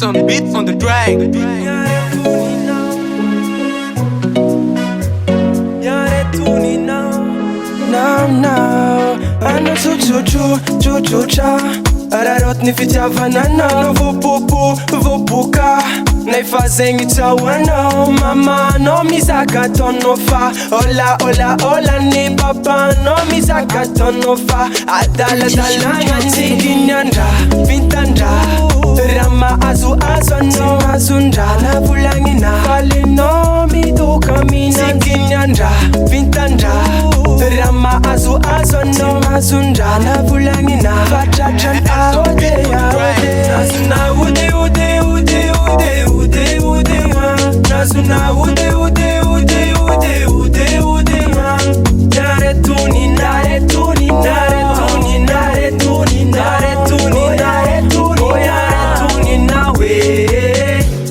Nelson beats on the track. Now, I know chu-chu-cha Ararot ni fitiavanana Vupuka Naifazeng itawana Mama no mizaka tonofa Ola ni papa no mizaka tonofa Adala Tiginyanda Vintanda Rama azu no azunda Na vulangina Fali no miduka mina Tiginyanda Vintanda Rama azu no azunda Na vulangina Fatachan aode Nasuna ude Nasuna ude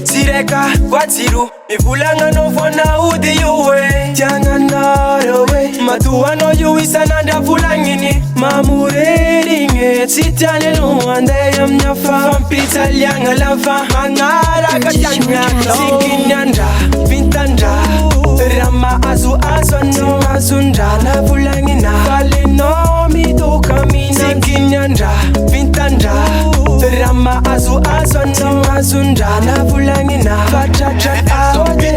Sireka watiru Mivulanga no fona ude yuwe Tianga narawe Matuwa no yuisa nanda fulangini Mamureringe Sitane luande yamnyafa Vampita lianga lava Mangara katanya Sikinyanda Vintanda Rama azu no azunda Na fulangina Falino miduka mina Sikinyanda Vintanda Rama azu no azunda Na fulangina Fatachan aode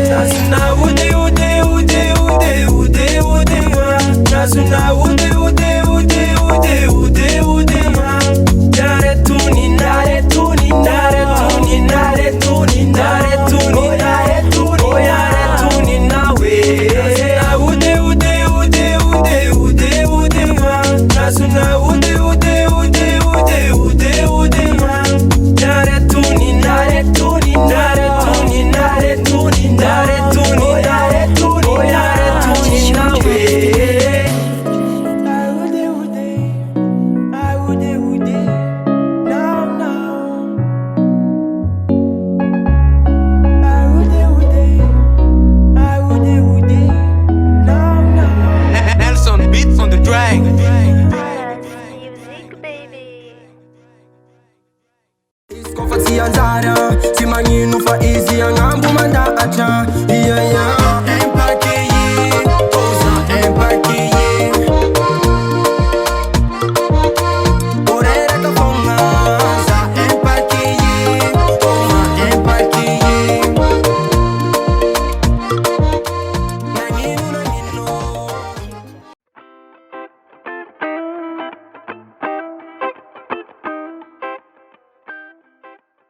Nasuna ude Nasuna ude Nelson beats on the track. Music, baby. Iskofati anzara Simanyinu fa izi angambu manda acha Yeah